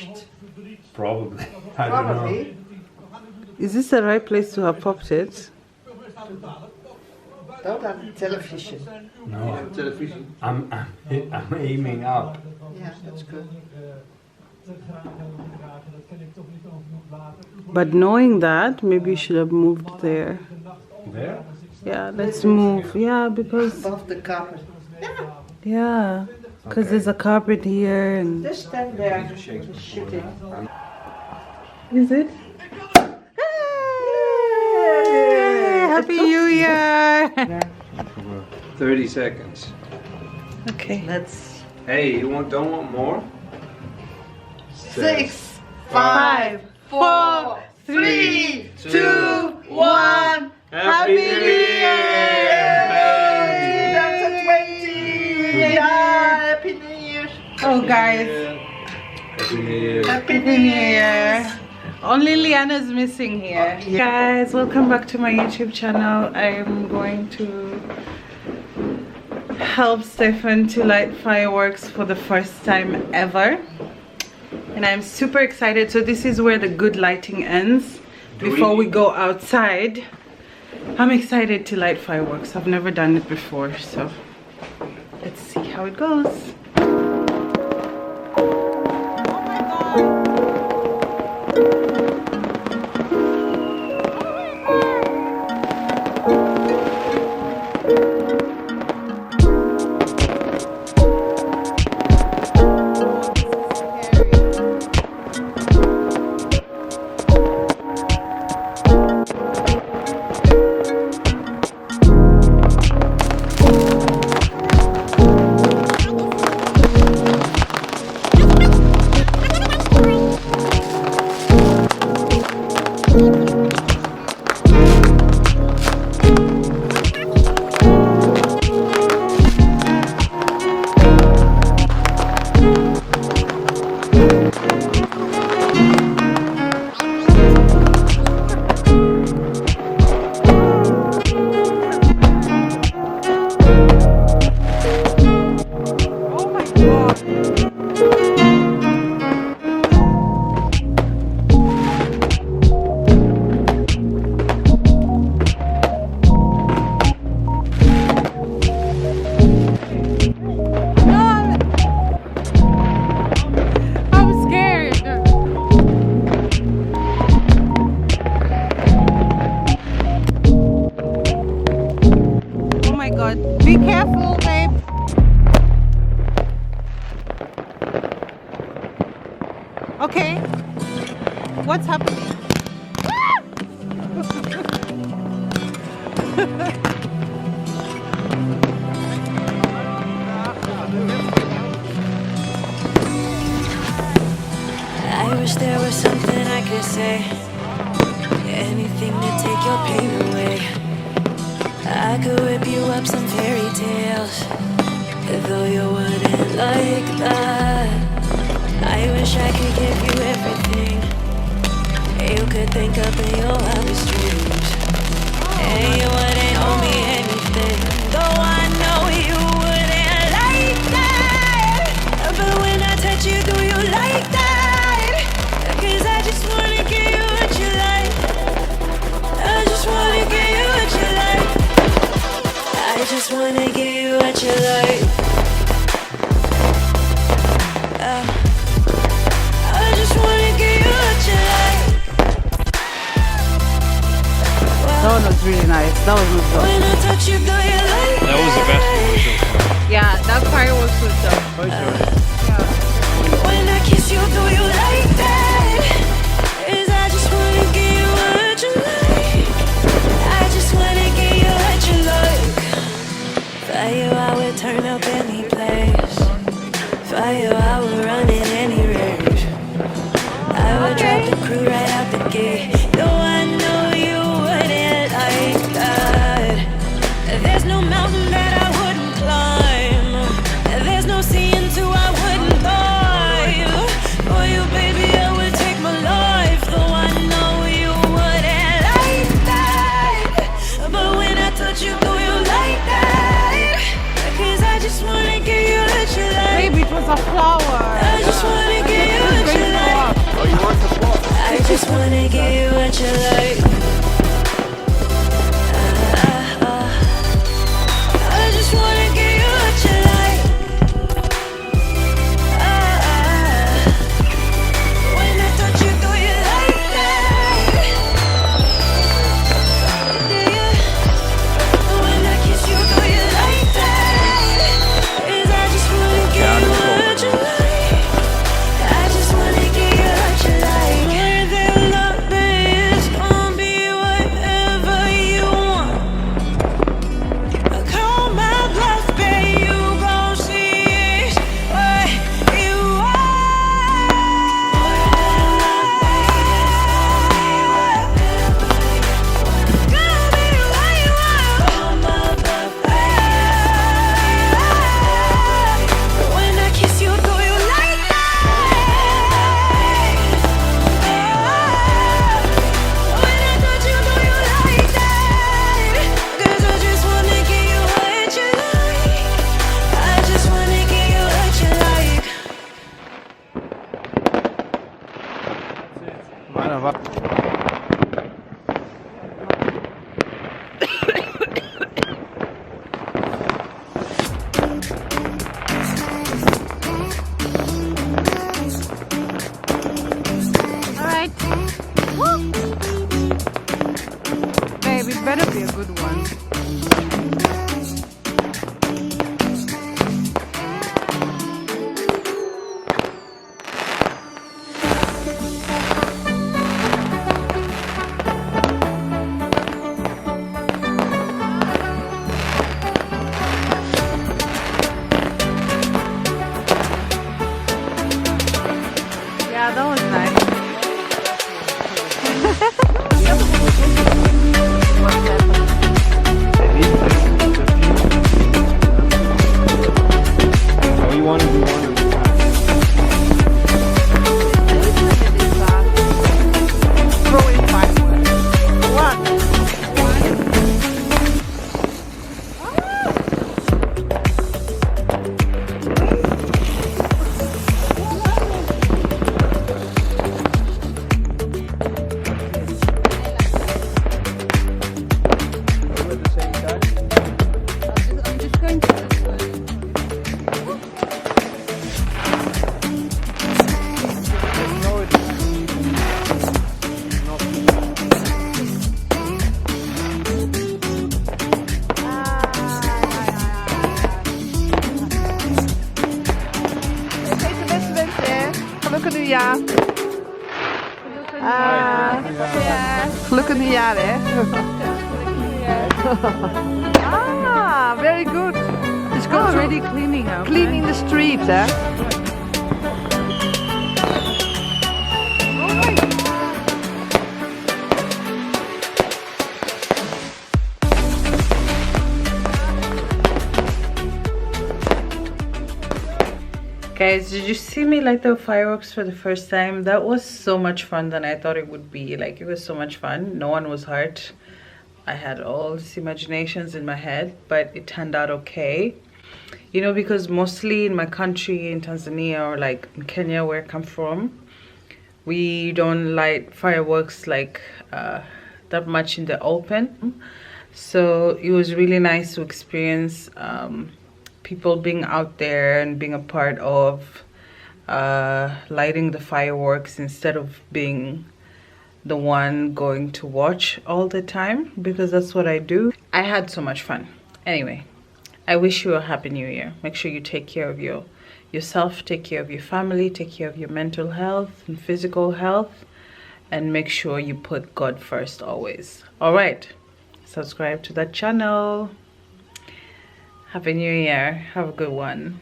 watched. Probably. I don't know. Probably. Is this the right place to have popped it? Don't have the television. No, Television. I'm aiming up. Yeah, that's good. But knowing that, maybe you should have moved there. There? Yeah, let's move. Yeah, because Above the carpet. yeah, because there's a carpet here and. Just stand there. Just shooting. Is it? Hey, Happy New Year! 30 seconds. Okay. Let's. Hey, you don't want more? 6, 5, 4, 3, 2, 1. Happy New Year! That's a 20. Yeah, Happy New Year. Oh, guys. Happy New Year. Happy New Year. Only Liana's missing here. Guys, welcome back to my YouTube channel. I'm going to help Stefan to light fireworks for the first time ever. And I'm super excited. So this is where the good lighting ends before we go outside. I'm excited to light fireworks. I've never done it before, so let's see how it goes. Be careful, babe. Okay. What's happening? I wish there was something I could say, anything to take your pain away. I could whip you up some fairy tales, though you wouldn't like that. I wish I could give you everything you could think of in your wildest dreams, and you wouldn't owe me anything, though I know you wouldn't like that. But when I touch you, do you like that? 'Cause I just wanna give you what you like. I just wanna give you what you like. I just wanna give you what you like. I just wanna give you what you like. That one was really nice. That was good. When I touch you, do you like That was the best one so far. Yeah, that fireworks was dope. when I kiss you, do you like that? 'Cause I just wanna give you what you like. I just wanna give you what you like. For you, I would turn up any place. For you, I would run in any race. I would drop the crew right out the gate. Though I know you wouldn't like that. There's no mountain that I wouldn't climb. There's no sea into I wouldn't what you like. I just wanna give you what you like. When I touch you, do you like that? Do you? When I kiss you, do you like that? 'Cause I just wanna give you what you like. I just wanna give you what you like. Within love is gonna be whatever you want. Call my bluff, babe, you gon' see it's what you want. Gonna be what you want. Call my bluff, babe. When I kiss you, do you like that? When I touch you, do you like that? 'Cause I just wanna give you what you like. I just wanna give you what you like. Meiner war. Alright. Woo! Babe, it better be a good one. Yeah, that was nice. How you want to do one? Throwing fireworks. One. At the same time. I'm just going to this way. No, Deze beste wensen. Gelukkig nieuwjaar. Gelukkig nieuwjaar, hè? Ah, very good. It's got already cleaning up. Cleaning the street, hè? Guys, did you see me light the fireworks for the first time? That was so much fun than I thought it would be. Like, it was so much fun. No one was hurt. I had all these imaginations in my head, but it turned out okay. You know, because mostly in my country, in Tanzania or like in Kenya where I come from, we don't light fireworks like that much in the open. So it was really nice to experience people being out there and being a part of lighting the fireworks instead of being the one going to watch all the time, because that's what I do. I had so much fun. Anyway, I wish you a happy new year. Make sure you take care of yourself, take care of your family, take care of your mental health and physical health, and make sure you put God first always. All right, subscribe to that channel. Happy New Year. Have a good one.